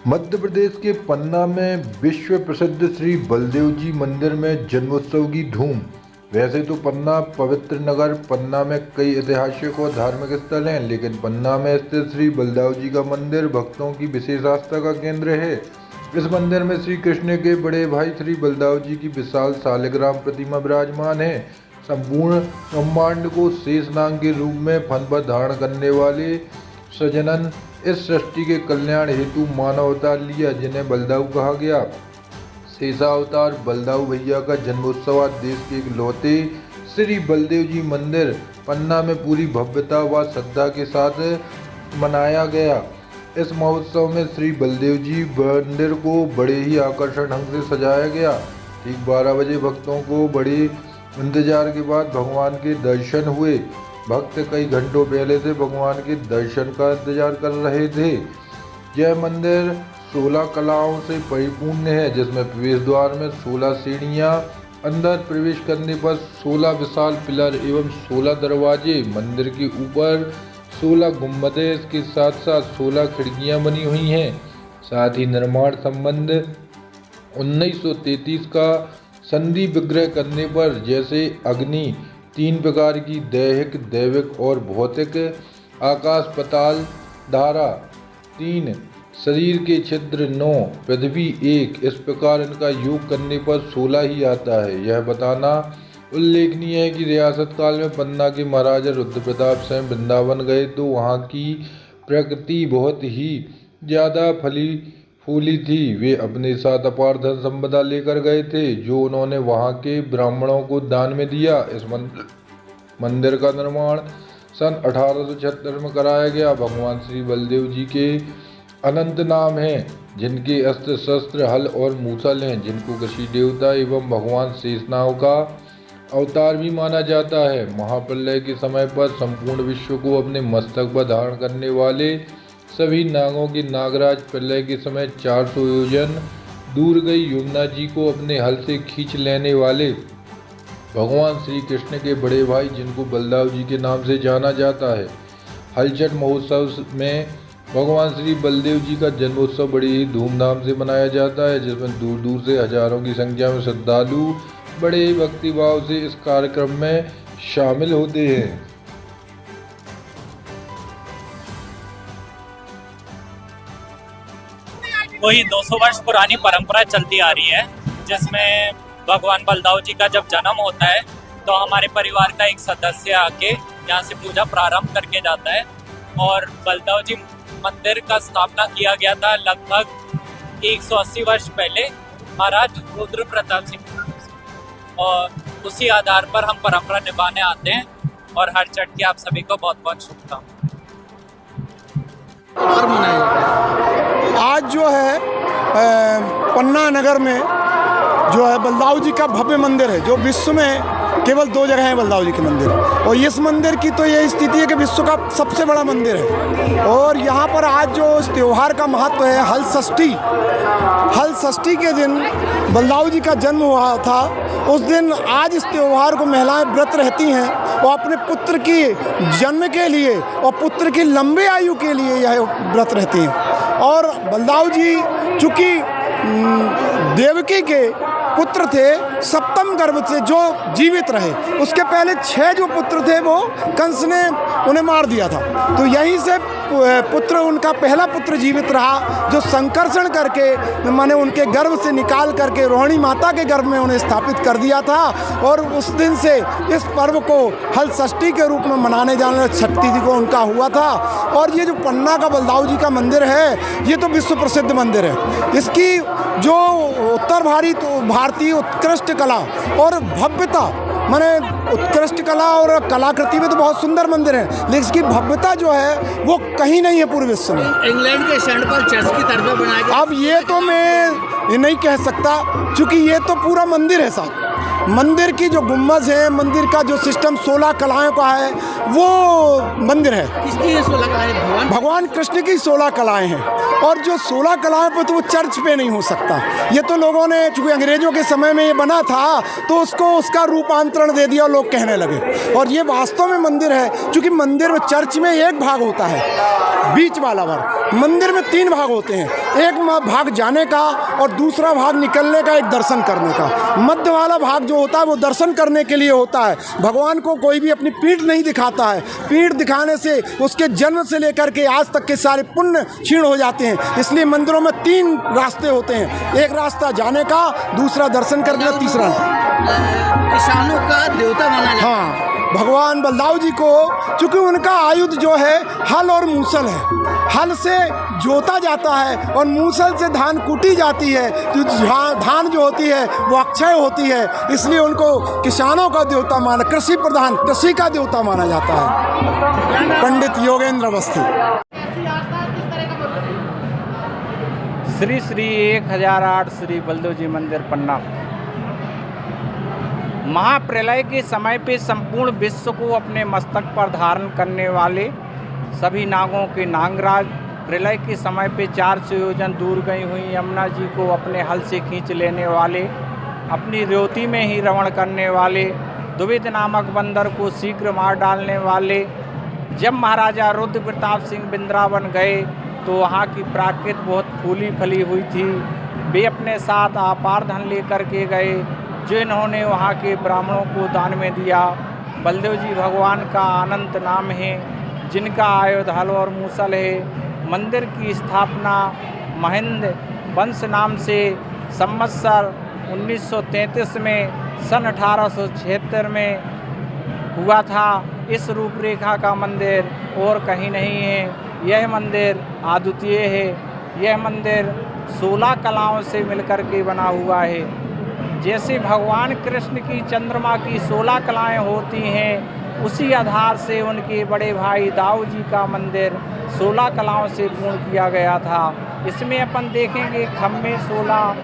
मध्य प्रदेश के पन्ना में विश्व प्रसिद्ध श्री बलदेव जी मंदिर में जन्मोत्सव की धूम। वैसे तो पन्ना पवित्र नगर, पन्ना में कई ऐतिहासिक और धार्मिक स्थल हैं, लेकिन पन्ना में स्थित श्री बलदेव जी का मंदिर भक्तों की विशेष आस्था का केंद्र है। इस मंदिर में श्री कृष्ण के बड़े भाई श्री बलदेव जी की विशाल शालिग्राम प्रतिमा विराजमान है। संपूर्ण ब्रह्मांड को शेषनाग के रूप में फन पर धारण करने वाले सजनन इस सृष्टि के कल्याण हेतु मानव अवतार लिया, जिन्हें बलदेव कहा गया। शेषावतार बलदेव भैया का जन्मोत्सव आज देश के इकलौते श्री बलदेव जी मंदिर पन्ना में पूरी भव्यता व श्रद्धा के साथ मनाया गया। इस महोत्सव में श्री बलदेव जी मंदिर को बड़े ही आकर्षक ढंग से सजाया गया। ठीक 12 बजे भक्तों को बड़े इंतजार के बाद भगवान के दर्शन हुए। भक्त कई घंटों पहले से भगवान के दर्शन का इंतजार कर रहे थे। यह मंदिर 16 कलाओं से परिपूर्ण है, जिसमें प्रवेश द्वार में 16 सीढ़ियां, अंदर प्रवेश करने पर 16 विशाल पिलर एवं 16 दरवाजे, मंदिर के ऊपर 16 गुंबदें, इसके साथ साथ 16 खिड़कियां बनी हुई हैं। साथ ही निर्माण संबंध 1933 का संधि विग्रह करने पर, जैसे अग्नि 3 प्रकार की, दैहिक, दैविक और भौतिक, आकाश पाताल धारा 3, शरीर के छिद्र 9, पृथ्वी 1, इस प्रकार इनका योग करने पर 16 ही आता है। यह बताना उल्लेखनीय है कि रियासत काल में पन्ना के महाराजा रुद्र प्रताप सिंह वृंदावन गए तो वहाँ की प्रकृति बहुत ही ज़्यादा फली फूली थी। वे अपने साथ अपार धन संपदा लेकर गए थे, जो उन्होंने वहां के ब्राह्मणों को दान में दिया। इस मंदिर का निर्माण सन 1876 में कराया गया। भगवान श्री बलदेव जी के अनंत नाम हैं, जिनके अस्त्र शस्त्र हल और मूसल हैं, जिनको कृषि देवता एवं भगवान शेषनाग का अवतार भी माना जाता है। महाप्रलय के समय पर संपूर्ण विश्व को अपने मस्तक पर धारण करने वाले सभी नागों के नागराज प्रलय के समय 400 योजन दूर गई यमुना जी को अपने हल से खींच लेने वाले भगवान श्री कृष्ण के बड़े भाई, जिनको बलदेव जी के नाम से जाना जाता है। हलचट महोत्सव में भगवान श्री बलदेव जी का जन्मोत्सव बड़ी ही धूमधाम से मनाया जाता है, जिसमें दूर दूर से हजारों की संख्या में श्रद्धालु बड़े ही भक्तिभाव से इस कार्यक्रम में शामिल होते हैं। वही 200 वर्ष पुरानी परंपरा चलती आ रही है, जिसमें भगवान बलदेव जी का जब जन्म होता है तो हमारे परिवार का एक सदस्य आके यहाँ से पूजा प्रारंभ करके जाता है। और बलदेव जी मंदिर का स्थापना किया गया था लगभग 180 वर्ष पहले महाराज रुद्र प्रताप सिंह, और उसी आधार पर हम परंपरा निभाने आते हैं। और हर चट की आप सभी को बहुत बहुत शुभकामनाएं। आज जो है पन्ना नगर में जो है बलदेव जी का भव्य मंदिर है, जो विश्व में केवल 2 जगह हैं बलदेव जी के मंदिर, और इस मंदिर की तो ये स्थिति है कि विश्व का सबसे बड़ा मंदिर है। और यहाँ पर आज जो इस त्यौहार का महत्व है, हल षष्ठी के दिन बलदेव जी का जन्म हुआ था। उस दिन आज इस त्यौहार को महिलाएं व्रत रहती हैं और अपने पुत्र की जन्म के लिए और पुत्र की लंबे आयु के लिए यह व्रत रहती हैं। और बलदेव जी चूँकि देवकी के पुत्र थे, सप्तम गर्भ से जो जीवित रहे, उसके पहले 6 जो पुत्र थे वो कंस ने उन्हें मार दिया था। तो यहीं से पुत्र, उनका पहला पुत्र जीवित रहा, जो संकर्षण करके माने उनके गर्भ से निकाल करके रोहिणी माता के गर्भ में उन्हें स्थापित कर दिया था। और उस दिन से इस पर्व को हल षष्ठी के रूप में मनाने जाने 36 को उनका हुआ था। और ये जो पन्ना का बलदेव जी का मंदिर है, ये तो विश्व प्रसिद्ध मंदिर है। इसकी जो उत्तर भारतीय उत्कृष्ट कला और भव्यता, माने उत्कृष्ट कला और कलाकृति में तो बहुत सुंदर मंदिर है, लेकिन इसकी भव्यता जो है वो कहीं नहीं है पूरे विश्व में। इंग्लैंड के शहर पर चर्च की तरफ बनाया गया। अब ये तो मैं ये नहीं कह सकता, क्योंकि ये तो पूरा मंदिर है साहब। मंदिर की जो गुम्बज है, मंदिर का जो सिस्टम 16 कलाओं का है, वो मंदिर है। किसकी ये 16 कलाएं? भगवान कृष्ण की 16 कलाएं हैं। और जो 16 कलाओं पे तो वो चर्च पे नहीं हो सकता। ये तो लोगों ने, चूँकि अंग्रेजों के समय में ये बना था, तो उसको उसका रूपांतरण दे दिया और लोग कहने लगे। और ये वास्तव में मंदिर है, क्योंकि मंदिर में चर्च में एक भाग होता है बीच वाला भाग। मंदिर में 3 भाग होते हैं, एक भाग जाने का और दूसरा भाग निकलने का, एक दर्शन करने का। मध्य वाला भाग जो होता है वो दर्शन करने के लिए होता है। भगवान को कोई भी अपनी पीठ नहीं दिखाता है, पीठ दिखाने से उसके जन्म से लेकर के आज तक के सारे पुण्य क्षीण हो जाते हैं। इसलिए मंदिरों में 3 रास्ते होते हैं, एक रास्ता जाने का, दूसरा दर्शन करने का, तीसरा किसानों का देवता माना जाता है। हाँ, भगवान बलदाऊ जी को चूँकि उनका आयुध जो है हल और मूसल है, हल से जोता जाता है और मूसल से धान कूटी जाती है। जो धान जो होती है वो अक्षय होती है, इसलिए उनको किसानों का देवता माना, कृषि प्रधान, कृषि का देवता माना जाता है। पंडित योगेंद्र अवस्थी। श्री श्री 1008 श्री बलदेव जी मंदिर पन्ना। महाप्रलय के समय पे संपूर्ण विश्व को अपने मस्तक पर धारण करने वाले सभी नागों के नागराज, प्रलय के समय पे 400 योजन दूर गई हुई यमुना जी को अपने हल से खींच लेने वाले, अपनी रेवती में ही रवण करने वाले, द्विविध नामक बंदर को शीघ्र मार डालने वाले। जब महाराजा रुद्र प्रताप सिंह वृंदावन गए तो वहाँ की प्राकृत बहुत फूली फली हुई थी। वे अपने साथ अपार धन लेकर के गए जो इन्होंने वहाँ के ब्राह्मणों को दान में दिया। बलदेव जी भगवान का अनंत नाम है, जिनका आयुध हल और मूसल है। मंदिर की स्थापना महेंद्र वंश नाम से संवत्सर 1933 में, सन 1876 में हुआ था। इस रूपरेखा का मंदिर और कहीं नहीं है। यह मंदिर अद्वितीय है। यह मंदिर 16 कलाओं से मिलकर के बना हुआ है। जैसे भगवान कृष्ण की चंद्रमा की 16 कलाएँ होती हैं, उसी आधार से उनके बड़े भाई दाऊ जी का मंदिर 16 कलाओं से पूर्ण किया गया था। इसमें अपन देखेंगे खम्भे 16,